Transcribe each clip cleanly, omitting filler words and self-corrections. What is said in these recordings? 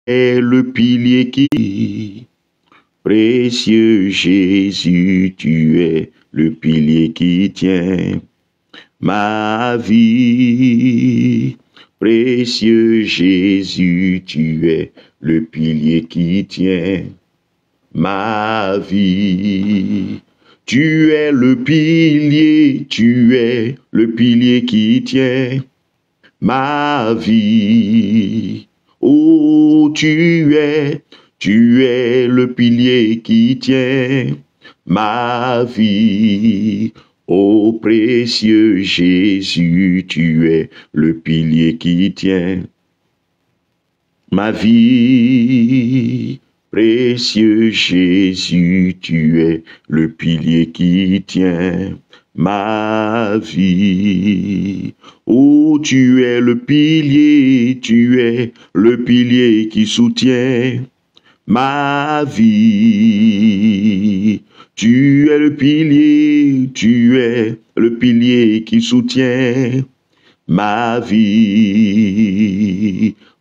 es le pilier qui, précieux Jésus, tu es le pilier qui tient ma vie. Précieux Jésus, tu es le pilier qui tient ma vie. Tu es le pilier qui tient ma vie. Oh, tu es le pilier qui tient ma vie. Ô précieux Jésus, tu es le pilier qui tient ma vie. Précieux Jésus, tu es le pilier qui tient ma vie. Oh, tu es le pilier qui soutient ma vie. Tu es le pilier qui soutient ma vie.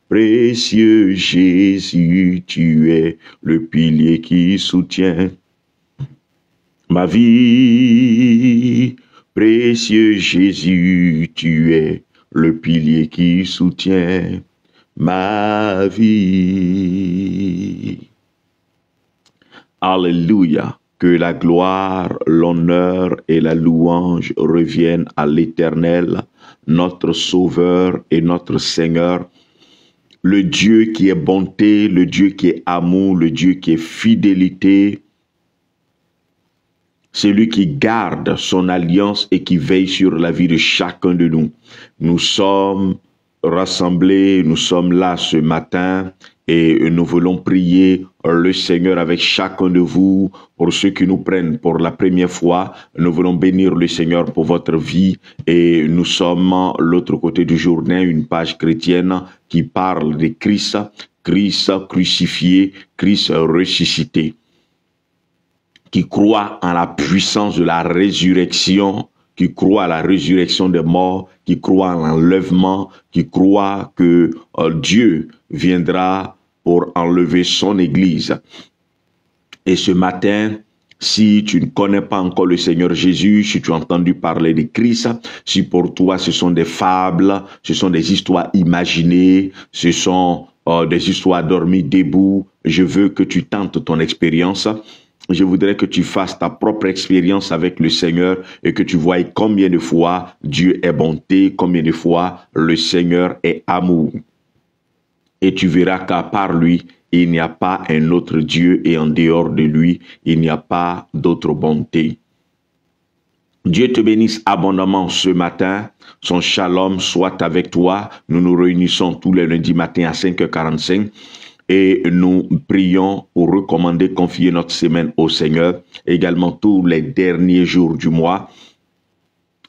Précieux Jésus, tu es le pilier qui soutient ma vie. Précieux Jésus, tu es le pilier qui soutient ma vie. Alléluia. Que la gloire, l'honneur et la louange reviennent à l'Éternel, notre Sauveur et notre Seigneur, le Dieu qui est bonté, le Dieu qui est amour, le Dieu qui est fidélité, celui qui garde son alliance et qui veille sur la vie de chacun de nous. Nous sommes rassemblés, nous sommes là ce matin et nous voulons prier le Seigneur avec chacun de vous. Pour ceux qui nous prennent pour la première fois, nous voulons bénir le Seigneur pour votre vie et nous sommes l'autre côté du journée, une page chrétienne qui parle de Christ, Christ crucifié, Christ ressuscité, qui croit en la puissance de la résurrection, qui croit à la résurrection des morts, qui croit en l'enlèvement, qui croit que Dieu viendra pour enlever son Église. Et ce matin, si tu ne connais pas encore le Seigneur Jésus, si tu as entendu parler de Christ, si pour toi ce sont des fables, ce sont des histoires imaginées, ce sont des histoires dormies debout, je veux que tu tentes ton expérience. Je voudrais que tu fasses ta propre expérience avec le Seigneur et que tu voies combien de fois Dieu est bonté, combien de fois le Seigneur est amour. Et tu verras qu'à part lui, il n'y a pas un autre Dieu et en dehors de lui, il n'y a pas d'autre bonté. Dieu te bénisse abondamment ce matin. Son shalom soit avec toi. Nous nous réunissons tous les lundis matins à 5h45. Et nous prions pour recommander, confier notre semaine au Seigneur. Également tous les derniers jours du mois.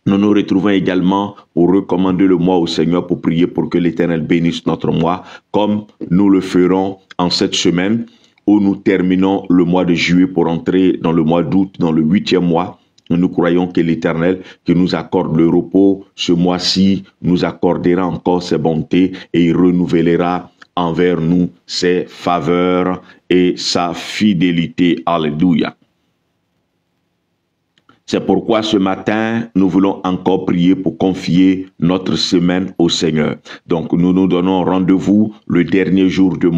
Nous nous retrouvons également pour recommander le mois au Seigneur, pour prier pour que l'Éternel bénisse notre mois, comme nous le ferons en cette semaine où nous terminons le mois de juillet pour entrer dans le mois d'août, dans le 8e mois. Nous croyons que l'Éternel qui nous accorde le repos ce mois-ci nous accordera encore ses bontés et il renouvellera envers nous ses faveurs et sa fidélité. Alléluia. C'est pourquoi ce matin, nous voulons encore prier pour confier notre semaine au Seigneur. Donc, nous nous donnons rendez-vous le dernier jour de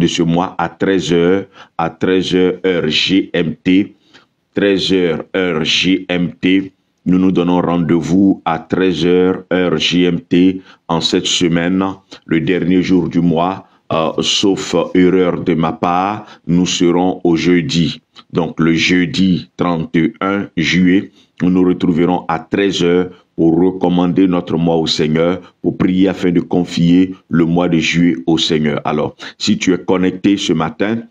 ce mois à 13h, heure GMT. 13h, heure GMT. Nous nous donnons rendez-vous à 13h, heure GMT, en cette semaine, le dernier jour du mois. Sauf erreur de ma part, nous serons au jeudi. Donc le jeudi 31 juillet, nous nous retrouverons à 13h pour recommander notre mois au Seigneur, pour prier afin de confier le mois de juillet au Seigneur. Alors, si tu es connecté ce matin,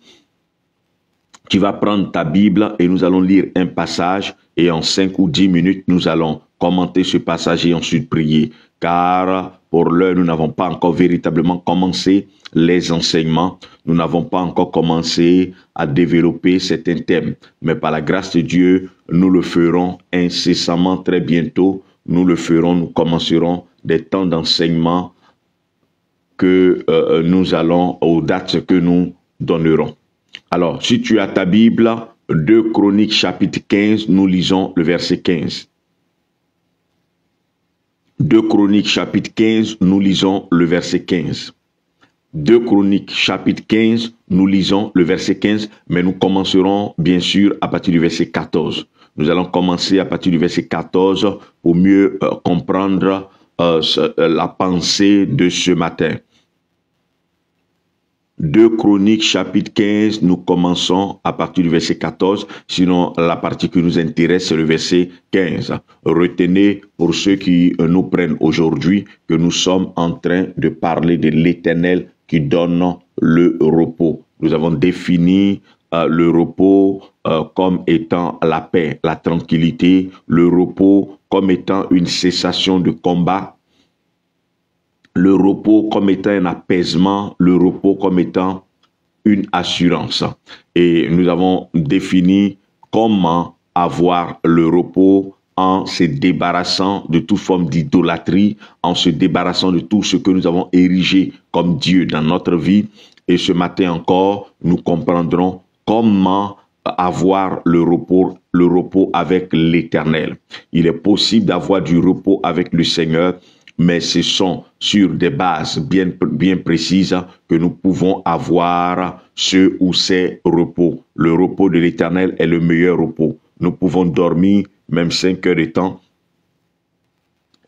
tu vas prendre ta Bible et nous allons lire un passage et en 5 ou 10 minutes, nous allons commenter ce passage et ensuite prier. Car pour l'heure, nous n'avons pas encore véritablement commencé les enseignements. Nous n'avons pas encore commencé à développer certains thèmes. Mais par la grâce de Dieu, nous le ferons incessamment très bientôt. Nous le ferons, nous commencerons des temps d'enseignement que nous allons, aux dates que nous donnerons. Alors, si tu as ta Bible, 2 Chroniques chapitre 15, nous lisons le verset 15. 2 Chroniques chapitre 15, nous lisons le verset 15. 2 Chroniques chapitre 15, nous lisons le verset 15, mais nous commencerons bien sûr à partir du verset 14. Nous allons commencer à partir du verset 14 pour mieux comprendre la pensée de ce matin. 2 Chroniques chapitre 15, nous commençons à partir du verset 14, sinon la partie qui nous intéresse c'est le verset 15. Retenez pour ceux qui nous prennent aujourd'hui que nous sommes en train de parler de l'Éternel qui donne le repos. Nous avons défini le repos comme étant la paix, la tranquillité, le repos comme étant une cessation de combat, le repos comme étant un apaisement, le repos comme étant une assurance. Et nous avons défini comment avoir le repos en se débarrassant de toute forme d'idolâtrie, en se débarrassant de tout ce que nous avons érigé comme Dieu dans notre vie. Et ce matin encore, nous comprendrons comment avoir le repos avec l'Éternel. Il est possible d'avoir du repos avec le Seigneur, mais ce sont sur des bases bien précises que nous pouvons avoir ce ou ces repos. Le repos de l'Éternel est le meilleur repos. Nous pouvons dormir même 5 heures de temps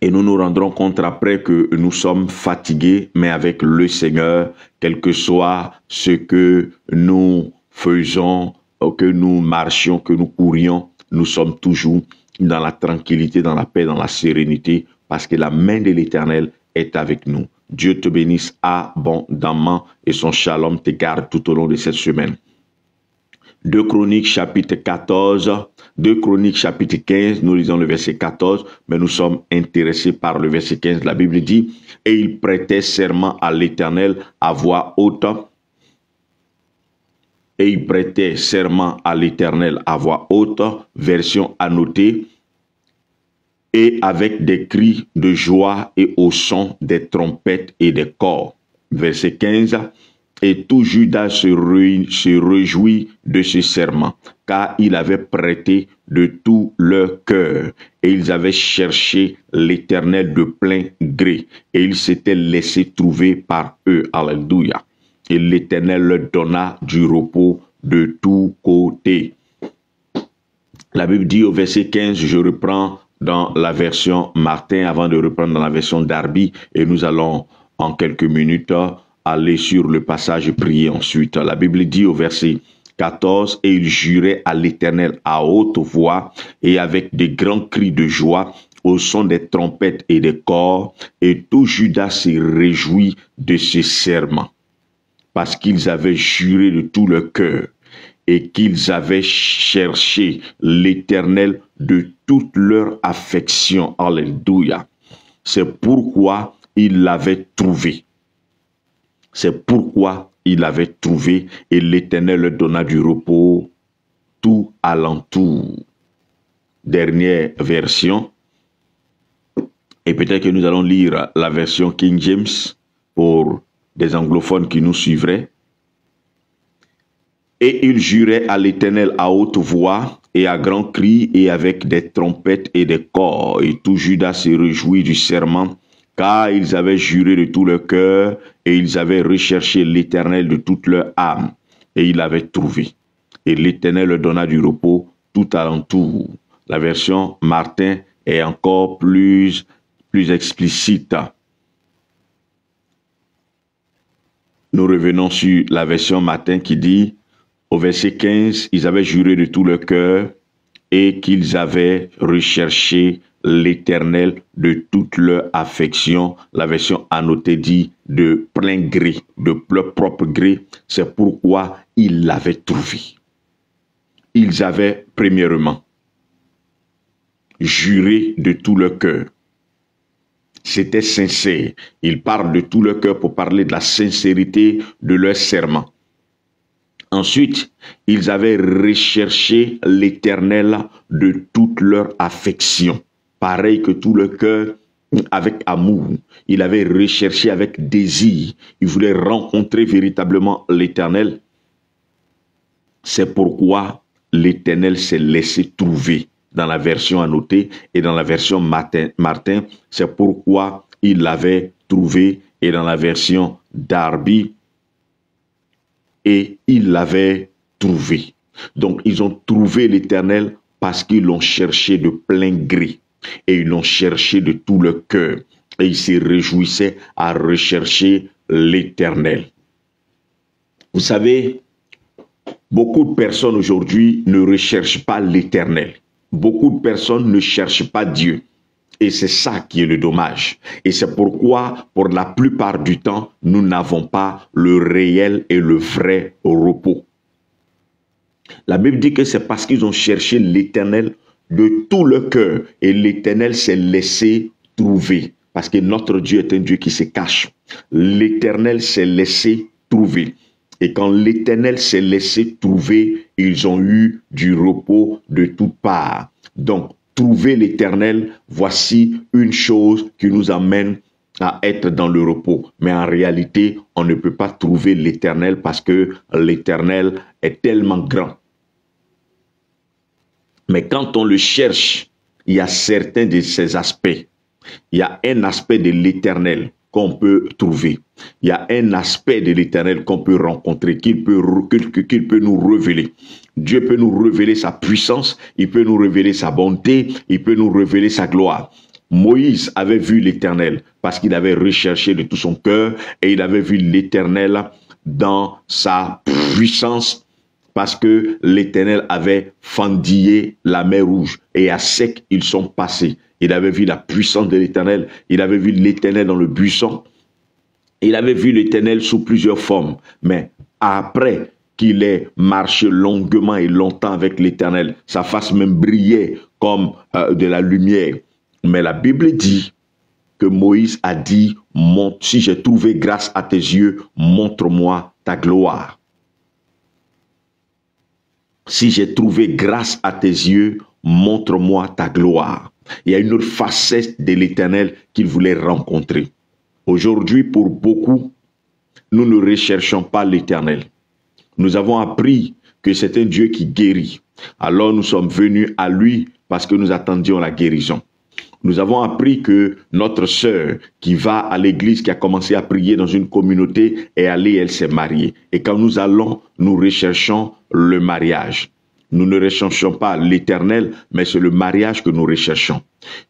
et nous nous rendrons compte après que nous sommes fatigués, mais avec le Seigneur, quel que soit ce que nous faisons, que nous marchions, que nous courions, nous sommes toujours dans la tranquillité, dans la paix, dans la sérénité, parce que la main de l'Éternel est avec nous. Dieu te bénisse abondamment et son shalom te garde tout au long de cette semaine. 2 Chroniques chapitre 14, 2 Chroniques chapitre 15, nous lisons le verset 14, mais nous sommes intéressés par le verset 15. La Bible dit, « Et il prêtait serment à l'Éternel à voix haute. » Et il prêtait serment à l'Éternel à voix haute, version annotée, et avec des cris de joie et au son des trompettes et des cors. Verset 15. Et tout Juda se réjouit de ce serment, car il avait prêté de tout leur cœur, et ils avaient cherché l'Éternel de plein gré, et ils s'étaient laissés trouver par eux. Alléluia. Et l'Éternel leur donna du repos de tous côtés. La Bible dit au verset 15, je reprends dans la version Martin avant de reprendre dans la version Darby, et nous allons en quelques minutes aller sur le passage et prier ensuite. La Bible dit au verset 14, et il jurait à l'Éternel à haute voix et avec des grands cris de joie au son des trompettes et des cors, et tout Juda s'est réjoui de ce serment, parce qu'ils avaient juré de tout leur cœur et qu'ils avaient cherché l'Éternel de toute leur affection. Alléluia. C'est pourquoi ils l'avaient trouvé. C'est pourquoi il l'avait trouvé et l'Éternel leur donna du repos tout alentour. Dernière version. Et peut-être que nous allons lire la version King James pour des anglophones qui nous suivraient. Et il jurait à l'Éternel à haute voix et à grands cris et avec des trompettes et des cors. Et tout Juda se réjouit du serment, car ils avaient juré de tout leur cœur et ils avaient recherché l'Éternel de toute leur âme. Et ils l'avaient trouvé. Et l'Éternel leur donna du repos tout alentour. La version Martin est encore plus explicite. Nous revenons sur la version Martin qui dit, au verset 15, ils avaient juré de tout leur cœur et qu'ils avaient recherché l'Éternel de toute leur affection. La version annotée dit de plein gré, de leur propre gré. C'est pourquoi ils l'avaient trouvé. Ils avaient premièrement juré de tout leur cœur. C'était sincère. Ils parlent de tout leur cœur pour parler de la sincérité de leur serment. Ensuite, ils avaient recherché l'Éternel de toute leur affection. Pareil que tout le cœur, avec amour, il avait recherché avec désir, il voulait rencontrer véritablement l'Éternel. C'est pourquoi l'Éternel s'est laissé trouver dans la version annotée et dans la version Martin, c'est pourquoi il l'avait trouvé, et dans la version Darby, et il l'avait trouvé. Donc ils ont trouvé l'Éternel parce qu'ils l'ont cherché de plein gré et ils l'ont cherché de tout le cœur et ils se réjouissaient à rechercher l'Éternel. Vous savez, beaucoup de personnes aujourd'hui ne recherchent pas l'Éternel. Beaucoup de personnes ne cherchent pas Dieu. Et c'est ça qui est le dommage. Et c'est pourquoi, pour la plupart du temps, nous n'avons pas le réel et le vrai repos. La Bible dit que c'est parce qu'ils ont cherché l'Éternel de tout le cœur. Et l'Éternel s'est laissé trouver. Parce que notre Dieu est un Dieu qui se cache. L'Éternel s'est laissé trouver. Et quand l'Éternel s'est laissé trouver, ils ont eu du repos de toutes parts. Donc, trouver l'Éternel, voici une chose qui nous amène à être dans le repos. Mais en réalité, on ne peut pas trouver l'Éternel parce que l'Éternel est tellement grand. Mais quand on le cherche, il y a certains de ces aspects. Il y a un aspect de l'Éternel qu'on peut trouver. Il y a un aspect de l'Éternel qu'on peut rencontrer, qu'il peut nous révéler. Dieu peut nous révéler sa puissance, il peut nous révéler sa bonté, il peut nous révéler sa gloire. Moïse avait vu l'Éternel parce qu'il avait recherché de tout son cœur et il avait vu l'Éternel dans sa puissance parce que l'Éternel avait fendillé la mer Rouge et à sec ils sont passés. Il avait vu la puissance de l'Éternel, il avait vu l'Éternel dans le buisson, il avait vu l'Éternel sous plusieurs formes. Mais après qu'il ait marché longuement et longtemps avec l'Éternel, sa face même brillait comme de la lumière. Mais la Bible dit que Moïse a dit, si j'ai trouvé grâce à tes yeux, montre-moi ta gloire. Si j'ai trouvé grâce à tes yeux, montre-moi ta gloire. Il y a une autre facette de l'Éternel qu'il voulait rencontrer. Aujourd'hui, pour beaucoup, nous ne recherchons pas l'Éternel. Nous avons appris que c'est un Dieu qui guérit. Alors nous sommes venus à lui parce que nous attendions la guérison. Nous avons appris que notre sœur qui va à l'église, qui a commencé à prier dans une communauté, est allée, elle s'est mariée. Et quand nous allons, nous recherchons le mariage. Nous ne recherchons pas l'Éternel, mais c'est le mariage que nous recherchons.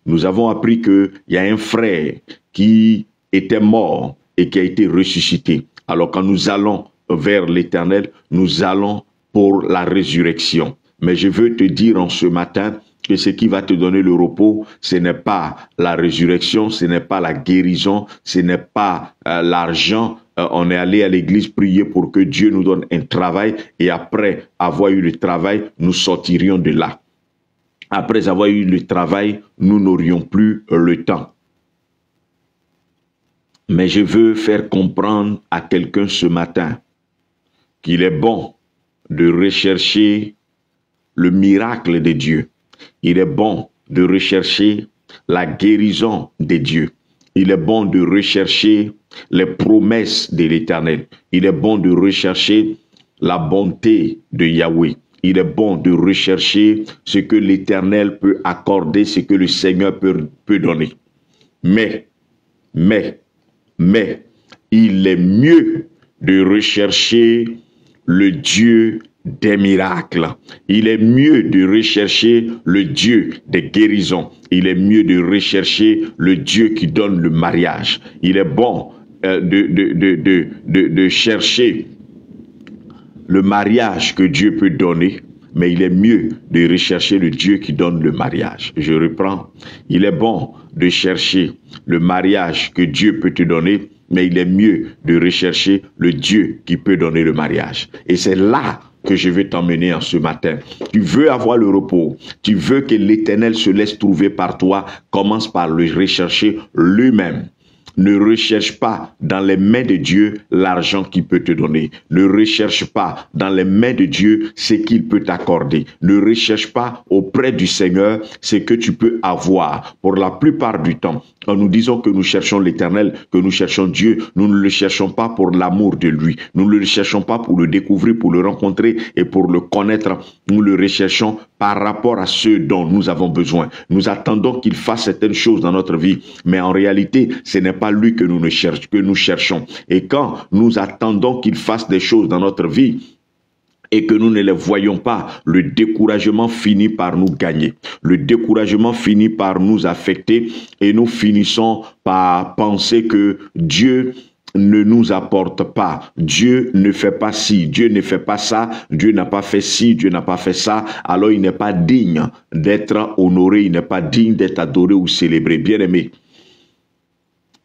Nous avons appris qu'il y a un frère qui était mort et qui a été ressuscité. Alors quand nous allons vers l'Éternel, nous allons pour la résurrection. Mais je veux te dire en ce matin que ce qui va te donner le repos, ce n'est pas la résurrection, ce n'est pas la guérison, ce n'est pas l'argent. On est allé à l'église prier pour que Dieu nous donne un travail et après avoir eu le travail, nous sortirions de là. Après avoir eu le travail, nous n'aurions plus le temps. Mais je veux faire comprendre à quelqu'un ce matin qu'il est bon de rechercher le miracle de Dieu. Il est bon de rechercher la guérison de Dieu. Il est bon de rechercher les promesses de l'Éternel. Il est bon de rechercher la bonté de Yahweh. Il est bon de rechercher ce que l'Éternel peut accorder, ce que le Seigneur peut donner. Mais, il est mieux de rechercher le Dieu des miracles. Il est mieux de rechercher le Dieu des guérisons. Il est mieux de rechercher le Dieu qui donne le mariage. Il est bon de chercher le mariage que Dieu peut donner, mais il est mieux de rechercher le Dieu qui donne le mariage. Je reprends. Il est bon de chercher le mariage que Dieu peut te donner, mais il est mieux de rechercher le Dieu qui peut donner le mariage. Et c'est là que je vais t'emmener en ce matin. Tu veux avoir le repos, tu veux que l'Éternel se laisse trouver par toi, commence par le rechercher lui-même. Ne recherche pas dans les mains de Dieu l'argent qu'il peut te donner. Ne recherche pas dans les mains de Dieu ce qu'il peut t'accorder. Ne recherche pas auprès du Seigneur ce que tu peux avoir. Pour la plupart du temps, quand nous disons que nous cherchons l'Éternel, que nous cherchons Dieu, nous ne le cherchons pas pour l'amour de lui. Nous ne le cherchons pas pour le découvrir, pour le rencontrer et pour le connaître. Nous le recherchons par rapport à ce dont nous avons besoin. Nous attendons qu'il fasse certaines choses dans notre vie, mais en réalité, ce n'est pas lui que nous cherchons. Et quand nous attendons qu'il fasse des choses dans notre vie, et que nous ne les voyons pas, le découragement finit par nous gagner. Le découragement finit par nous affecter et nous finissons par penser que Dieu ne nous apporte pas. Dieu ne fait pas ci, Dieu ne fait pas ça, Dieu n'a pas fait ci, Dieu n'a pas fait ça. Alors il n'est pas digne d'être honoré, il n'est pas digne d'être adoré ou célébré. Bien-aimé,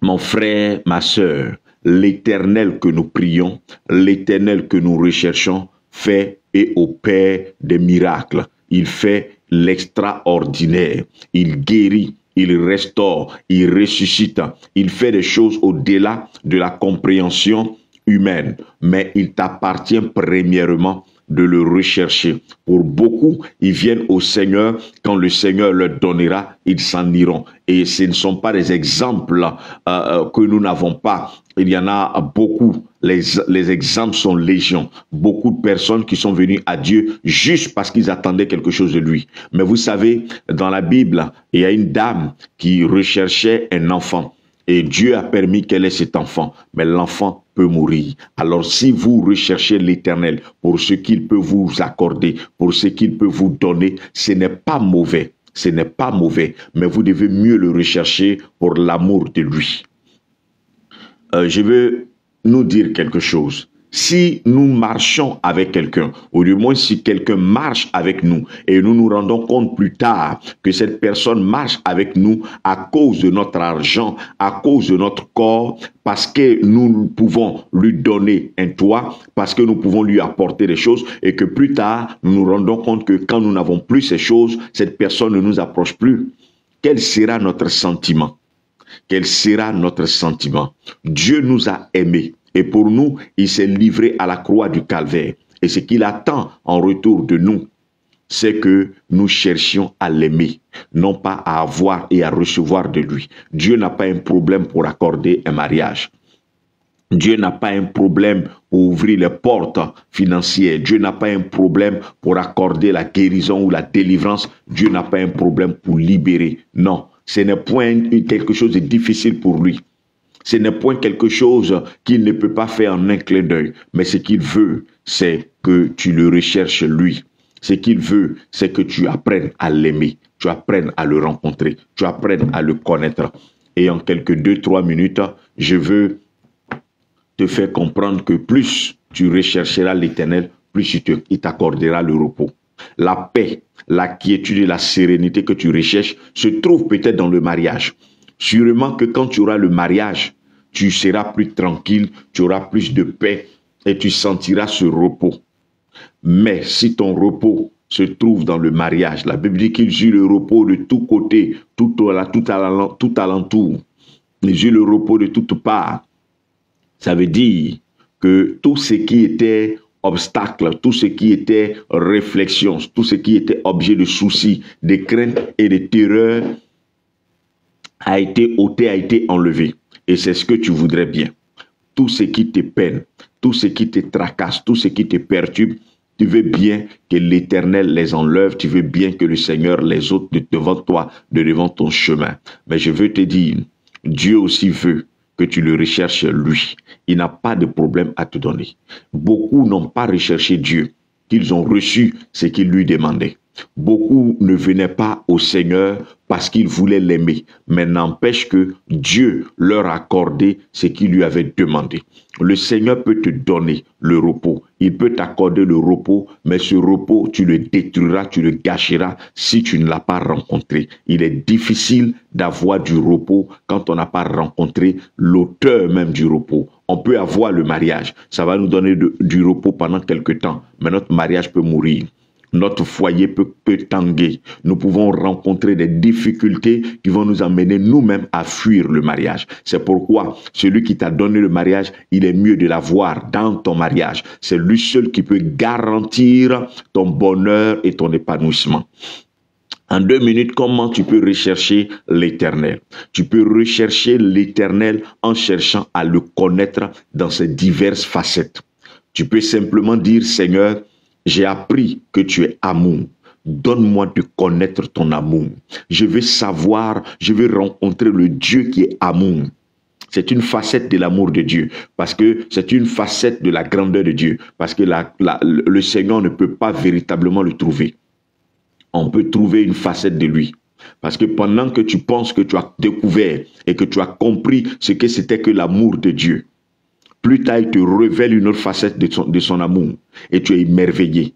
mon frère, ma sœur, l'Éternel que nous prions, l'Éternel que nous recherchons, fait et opère des miracles. Il fait l'extraordinaire. Il guérit, il restaure, il ressuscite. Il fait des choses au-delà de la compréhension humaine. Mais il t'appartient premièrement de le rechercher. Pour beaucoup, ils viennent au Seigneur. Quand le Seigneur leur donnera, ils s'en iront. Et ce ne sont pas des exemples que nous n'avons pas. Il y en a beaucoup. Les exemples sont légion. Beaucoup de personnes qui sont venues à Dieu juste parce qu'ils attendaient quelque chose de lui. Mais vous savez, dans la Bible, il y a une dame qui recherchait un enfant. Et Dieu a permis qu'elle ait cet enfant. Mais l'enfant peut mourir. Alors si vous recherchez l'Éternel pour ce qu'il peut vous accorder, pour ce qu'il peut vous donner, ce n'est pas mauvais. Ce n'est pas mauvais. Mais vous devez mieux le rechercher pour l'amour de lui. Je veux nous dire quelque chose. Si nous marchons avec quelqu'un, ou du moins si quelqu'un marche avec nous, et nous nous rendons compte plus tard que cette personne marche avec nous à cause de notre argent, à cause de notre corps, parce que nous pouvons lui donner un toit, parce que nous pouvons lui apporter des choses, et que plus tard, nous nous rendons compte que quand nous n'avons plus ces choses, cette personne ne nous approche plus. Quel sera notre sentiment? Quel sera notre sentiment? Dieu nous a aimés. Et pour nous, il s'est livré à la croix du calvaire. Et ce qu'il attend en retour de nous, c'est que nous cherchions à l'aimer, non pas à avoir et à recevoir de lui. Dieu n'a pas un problème pour accorder un mariage. Dieu n'a pas un problème pour ouvrir les portes financières. Dieu n'a pas un problème pour accorder la guérison ou la délivrance. Dieu n'a pas un problème pour libérer. Non, ce n'est point quelque chose de difficile pour lui. Ce n'est point quelque chose qu'il ne peut pas faire en un clin d'œil. Mais ce qu'il veut, c'est que tu le recherches lui. Ce qu'il veut, c'est que tu apprennes à l'aimer. Tu apprennes à le rencontrer. Tu apprennes à le connaître. Et en quelques 2-3 minutes, je veux te faire comprendre que plus tu rechercheras l'Éternel, plus il t'accordera le repos. La paix, la quiétude et la sérénité que tu recherches se trouvent peut-être dans le mariage. Sûrement que quand tu auras le mariage, tu seras plus tranquille, tu auras plus de paix et tu sentiras ce repos. Mais si ton repos se trouve dans le mariage, la Bible dit qu'ils eurent le repos de tous côtés, tout alentour. Ils eurent le repos de toutes parts. Ça veut dire que tout ce qui était obstacle, tout ce qui était réflexion, tout ce qui était objet de soucis, de crainte et de terreur a été ôté, a été enlevé. Et c'est ce que tu voudrais bien. Tout ce qui te peine, tout ce qui te tracasse, tout ce qui te perturbe, tu veux bien que l'Éternel les enlève, tu veux bien que le Seigneur les ôte de devant toi, de devant ton chemin. Mais je veux te dire, Dieu aussi veut que tu le recherches lui. Il n'a pas de problème à te donner. Beaucoup n'ont pas recherché Dieu, qu'ils ont reçu ce qu'il lui demandait. Beaucoup ne venaient pas au Seigneur parce qu'ils voulaient l'aimer, mais n'empêche que Dieu leur a accordé ce qu'il lui avait demandé. Le Seigneur peut te donner le repos, il peut t'accorder le repos, mais ce repos, tu le détruiras, tu le gâcheras si tu ne l'as pas rencontré. Il est difficile d'avoir du repos quand on n'a pas rencontré l'auteur même du repos. On peut avoir le mariage, ça va nous donner du repos pendant quelque temps, mais notre mariage peut mourir. Notre foyer peut tanguer. Nous pouvons rencontrer des difficultés qui vont nous amener nous-mêmes à fuir le mariage. C'est pourquoi celui qui t'a donné le mariage, il est mieux de l'avoir dans ton mariage. C'est lui seul qui peut garantir ton bonheur et ton épanouissement. En 2 minutes, comment tu peux rechercher l'Éternel? Tu peux rechercher l'Éternel en cherchant à le connaître dans ses diverses facettes. Tu peux simplement dire, Seigneur, j'ai appris que tu es amour. Donne-moi de connaître ton amour. Je veux savoir, je veux rencontrer le Dieu qui est amour. C'est une facette de l'amour de Dieu, parce que c'est une facette de la grandeur de Dieu, parce que le Seigneur ne peut pas véritablement le trouver. On peut trouver une facette de lui. Parce que pendant que tu penses que tu as découvert et que tu as compris ce que c'était que l'amour de Dieu, plus tard il te révèle une autre facette de son amour et tu es émerveillé.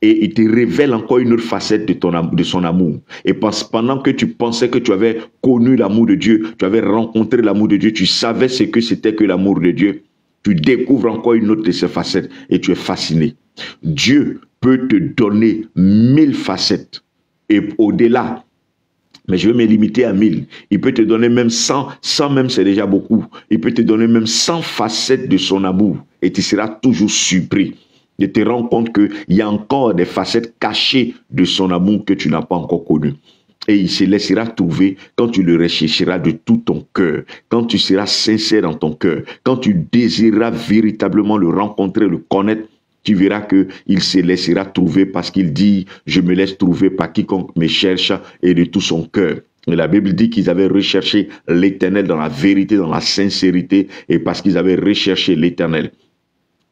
Et il te révèle encore une autre facette de son amour. Et pendant que tu pensais que tu avais connu l'amour de Dieu, tu avais rencontré l'amour de Dieu, tu savais ce que c'était que l'amour de Dieu, tu découvres encore une autre de ces facettes et tu es fasciné. Dieu peut te donner 1000 facettes et au-delà. Mais je vais me limiter à 1000. Il peut te donner même 100. 100 même, c'est déjà beaucoup. Il peut te donner même 100 facettes de son amour. Et tu seras toujours surpris. Et te rends compte qu'il y a encore des facettes cachées de son amour que tu n'as pas encore connues. Et il se laissera trouver quand tu le rechercheras de tout ton cœur, quand tu seras sincère dans ton cœur, quand tu désireras véritablement le rencontrer, le connaître. Tu verras qu'il se laissera trouver parce qu'il dit « Je me laisse trouver par quiconque me cherche et de tout son cœur ». Et la Bible dit qu'ils avaient recherché l'Éternel dans la vérité, dans la sincérité, et parce qu'ils avaient recherché l'Éternel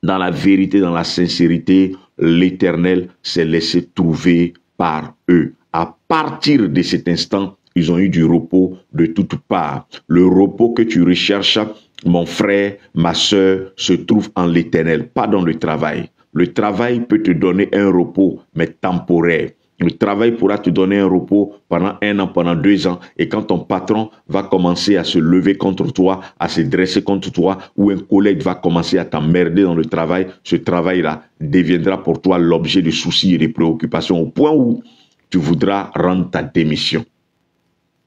dans la vérité, dans la sincérité, l'Éternel s'est laissé trouver par eux. À partir de cet instant, ils ont eu du repos de toutes parts. Le repos que tu recherches, mon frère, ma soeur, se trouve en l'Éternel, pas dans le travail. Le travail peut te donner un repos, mais temporaire. Le travail pourra te donner un repos pendant 1 an, pendant 2 ans. Et quand ton patron va commencer à se lever contre toi, à se dresser contre toi, ou un collègue va commencer à t'emmerder dans le travail, ce travail-là deviendra pour toi l'objet de soucis et de préoccupations au point où tu voudras rendre ta démission.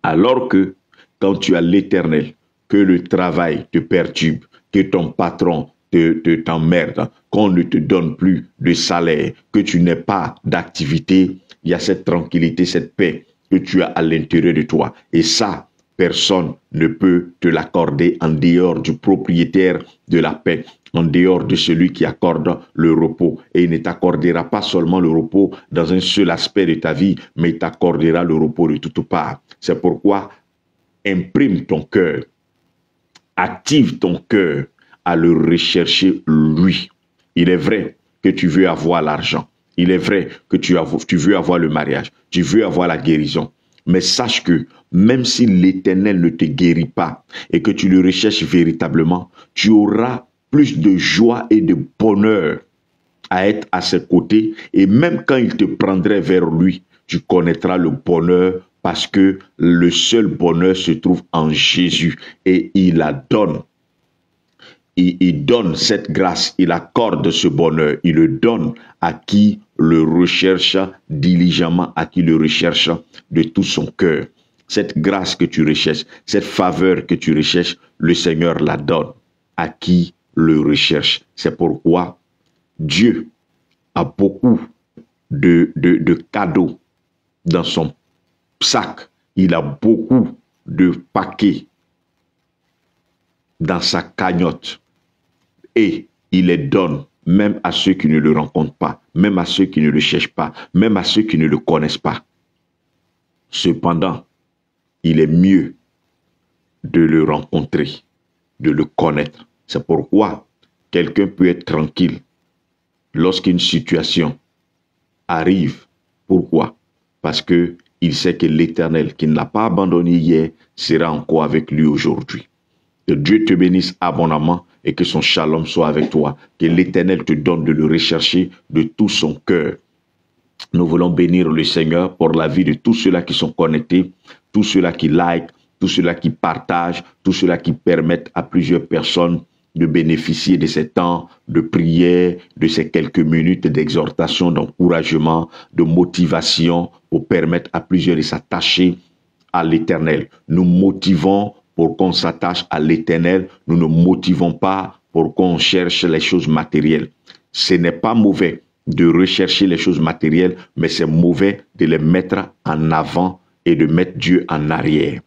Alors que quand tu as l'Éternel, que le travail te perturbe, que ton patron t'emmerde, qu'on ne te donne plus de salaire, que tu n'aies pas d'activité, il y a cette tranquillité, cette paix que tu as à l'intérieur de toi. Et ça, personne ne peut te l'accorder en dehors du propriétaire de la paix, en dehors de celui qui accorde le repos. Et il ne t'accordera pas seulement le repos dans un seul aspect de ta vie, mais il t'accordera le repos de toutes parts. C'est pourquoi imprime ton cœur, active ton cœur à le rechercher lui. Il est vrai que tu veux avoir l'argent. Il est vrai que tu veux avoir le mariage. Tu veux avoir la guérison. Mais sache que même si l'Éternel ne te guérit pas et que tu le recherches véritablement, tu auras plus de joie et de bonheur à être à ses côtés. Et même quand il te prendrait vers lui, tu connaîtras le bonheur parce que le seul bonheur se trouve en Jésus et il la donne. Il donne cette grâce, il accorde ce bonheur, il le donne à qui le recherche diligemment, à qui le recherche de tout son cœur. Cette grâce que tu recherches, cette faveur que tu recherches, le Seigneur la donne à qui le recherche. C'est pourquoi Dieu a beaucoup de cadeaux dans son sac. Il a beaucoup de paquets dans sa cagnotte. Et il les donne même à ceux qui ne le rencontrent pas, même à ceux qui ne le cherchent pas, même à ceux qui ne le connaissent pas. Cependant, il est mieux de le rencontrer, de le connaître. C'est pourquoi quelqu'un peut être tranquille lorsqu'une situation arrive. Pourquoi? Parce qu'il sait que l'Éternel, qui ne l'a pas abandonné hier, sera encore avec lui aujourd'hui. Que Dieu te bénisse abondamment et que son shalom soit avec toi. Que l'Éternel te donne de le rechercher de tout son cœur. Nous voulons bénir le Seigneur pour la vie de tous ceux-là qui sont connectés, tous ceux-là qui like, tous ceux-là qui partagent, tous ceux-là qui permettent à plusieurs personnes de bénéficier de ces temps de prière, de ces quelques minutes d'exhortation, d'encouragement, de motivation pour permettre à plusieurs de s'attacher à l'Éternel. Nous motivons pour qu'on s'attache à l'Éternel. Nous ne motivons pas pour qu'on cherche les choses matérielles. Ce n'est pas mauvais de rechercher les choses matérielles, mais c'est mauvais de les mettre en avant et de mettre Dieu en arrière.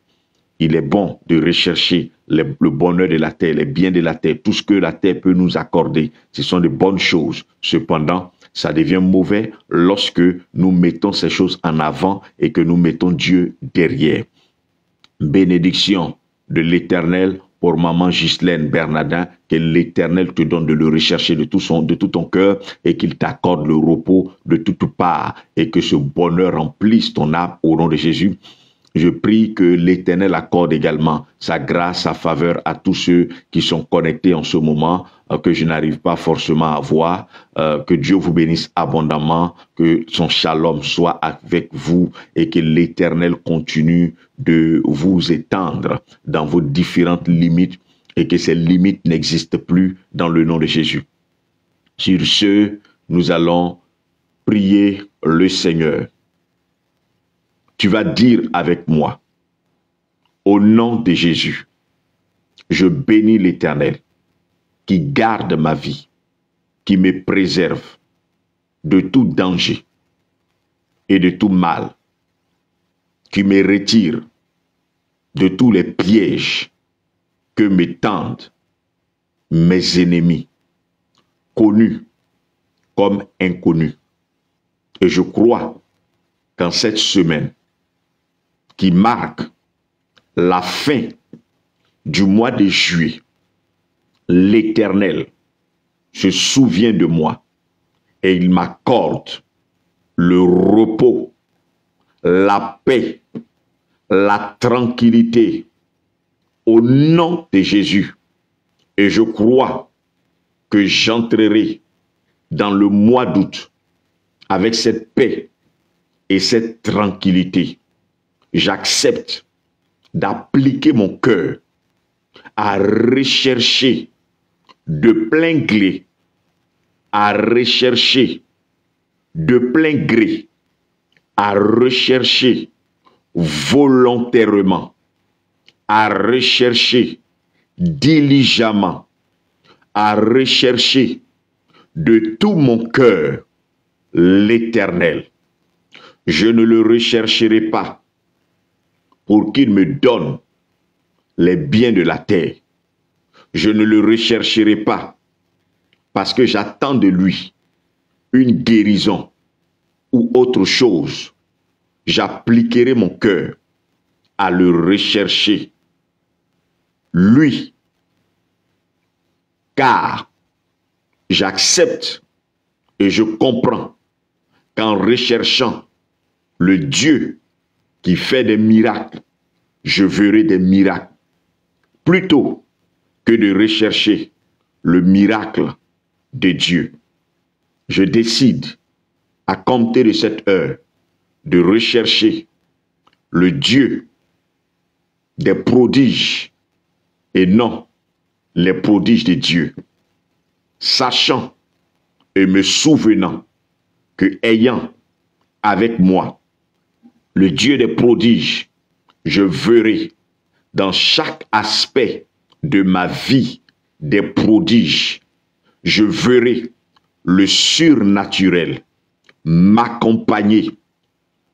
Il est bon de rechercher le bonheur de la terre, les biens de la terre, tout ce que la terre peut nous accorder. Ce sont de bonnes choses. Cependant, ça devient mauvais lorsque nous mettons ces choses en avant et que nous mettons Dieu derrière. Bénédiction de l'Éternel pour maman Ghislaine Bernardin, que l'Éternel te donne de le rechercher de tout ton cœur et qu'il t'accorde le repos de toutes parts et que ce bonheur remplisse ton âme au nom de Jésus. Je prie que l'Éternel accorde également sa grâce, sa faveur à tous ceux qui sont connectés en ce moment, que je n'arrive pas forcément à voir. Que Dieu vous bénisse abondamment, que son shalom soit avec vous et que l'Éternel continue de vous étendre dans vos différentes limites et que ces limites n'existent plus dans le nom de Jésus. Sur ce, nous allons prier le Seigneur. Tu vas dire avec moi, au nom de Jésus, je bénis l'Éternel qui garde ma vie, qui me préserve de tout danger et de tout mal, qui me retire de tous les pièges que me tendent mes ennemis, connus comme inconnus. Et je crois qu'en cette semaine, qui marque la fin du mois de juillet, l'Éternel se souvient de moi et il m'accorde le repos, la paix, la tranquillité au nom de Jésus. Et je crois que j'entrerai dans le mois d'août avec cette paix et cette tranquillité. J'accepte d'appliquer mon cœur à rechercher de plein gré, à rechercher de plein gré, à rechercher volontairement, à rechercher diligemment, à rechercher de tout mon cœur l'Éternel. Je ne le rechercherai pas pour qu'il me donne les biens de la terre. Je ne le rechercherai pas parce que j'attends de lui une guérison ou autre chose. J'appliquerai mon cœur à le rechercher, lui, car j'accepte et je comprends qu'en recherchant le Dieu qui fait des miracles, je verrai des miracles, plutôt que de rechercher le miracle de Dieu. Je décide, à compter de cette heure, de rechercher le Dieu des prodiges et non les prodiges de Dieu, sachant et me souvenant que ayant avec moi le Dieu des prodiges, je verrai dans chaque aspect de ma vie des prodiges. Je verrai le surnaturel m'accompagner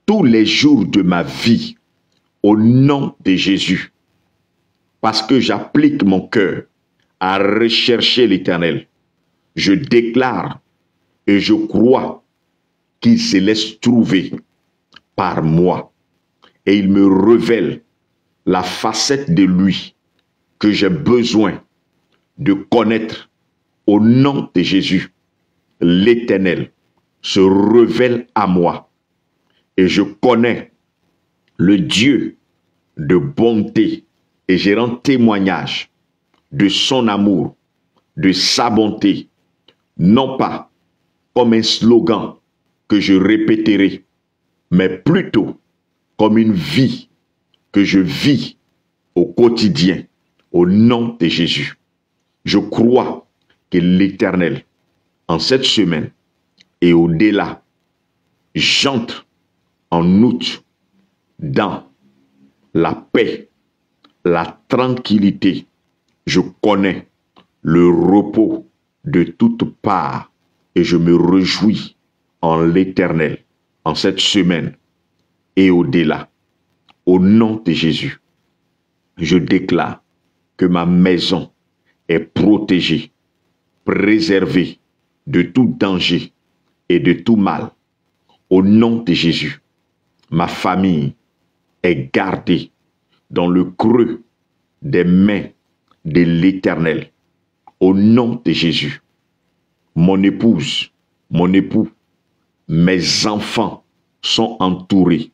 tous les jours de ma vie au nom de Jésus. Parce que j'applique mon cœur à rechercher l'Éternel. Je déclare et je crois qu'il se laisse trouver par moi. Et il me révèle la facette de lui que j'ai besoin de connaître au nom de Jésus. L'Éternel se révèle à moi et je connais le Dieu de bonté et je rends témoignage de son amour, de sa bonté, non pas comme un slogan que je répéterai, mais plutôt comme une vie que je vis au quotidien, au nom de Jésus. Je crois que l'Éternel, en cette semaine et au-delà, j'entre en août dans la paix, la tranquillité. Je connais le repos de toutes parts et je me réjouis en l'Éternel en cette semaine et au-delà. Au nom de Jésus, je déclare que ma maison est protégée, préservée de tout danger et de tout mal. Au nom de Jésus, ma famille est gardée dans le creux des mains de l'Éternel. Au nom de Jésus, mon épouse, mon époux, mes enfants sont entourés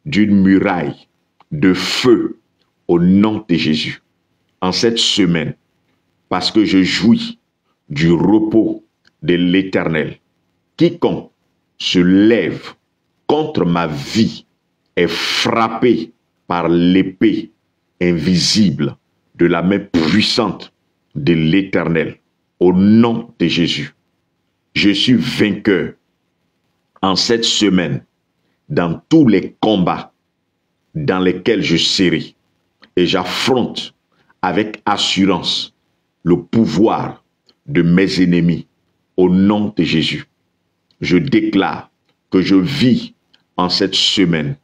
d'une muraille de feu au nom de Jésus. En cette semaine, parce que je jouis du repos de l'Éternel, quiconque se lève contre ma vie est frappé par l'épée invisible de la main puissante de l'Éternel. Au nom de Jésus, je suis vainqueur en cette semaine dans tous les combats dans lesquels je serai et j'affronte avec assurance le pouvoir de mes ennemis au nom de Jésus. Je déclare que je vis en cette semaine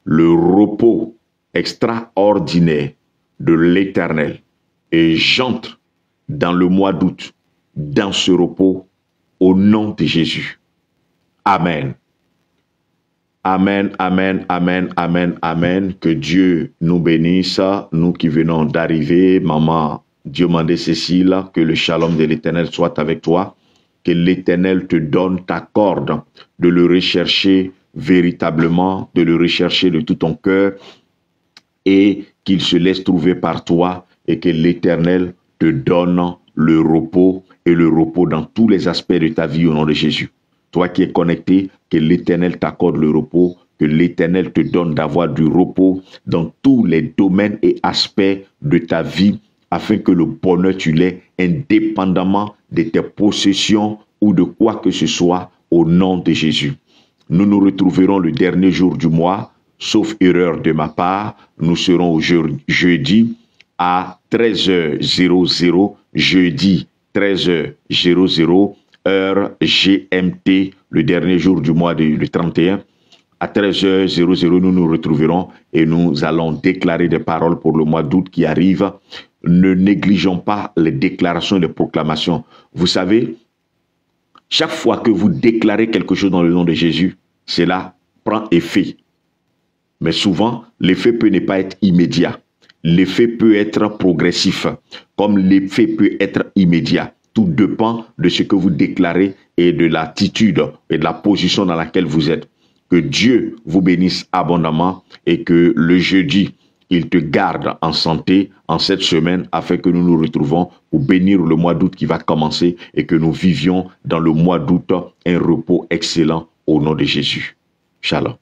le repos extraordinaire de l'Éternel et j'entre dans le mois d'août dans ce repos au nom de Jésus. Amen. Amen, amen, amen, amen, amen. Que Dieu nous bénisse, nous qui venons d'arriver. Maman Diomandé Cécile, que le shalom de l'Éternel soit avec toi. Que l'Éternel te donne, t'accorde de le rechercher véritablement, de le rechercher de tout ton cœur et qu'il se laisse trouver par toi et que l'Éternel te donne le repos et le repos dans tous les aspects de ta vie au nom de Jésus. Toi qui es connecté, que l'Éternel t'accorde le repos, que l'Éternel te donne d'avoir du repos dans tous les domaines et aspects de ta vie, afin que le bonheur tu l'aies indépendamment de tes possessions ou de quoi que ce soit au nom de Jésus. Nous nous retrouverons le dernier jour du mois, sauf erreur de ma part. Nous serons jeudi à 13h00, jeudi 13h00, heure GMT, le dernier jour du mois le 31. À 13h00, nous nous retrouverons et nous allons déclarer des paroles pour le mois d'août qui arrive. Ne négligeons pas les déclarations et les proclamations. Vous savez, chaque fois que vous déclarez quelque chose dans le nom de Jésus, cela prend effet. Mais souvent, l'effet peut ne pas être immédiat. L'effet peut être progressif, comme l'effet peut être immédiat. Tout dépend de ce que vous déclarez et de l'attitude et de la position dans laquelle vous êtes. Que Dieu vous bénisse abondamment et que le jeudi, il te garde en santé en cette semaine afin que nous nous retrouvons pour bénir le mois d'août qui va commencer et que nous vivions dans le mois d'août un repos excellent au nom de Jésus. Shalom.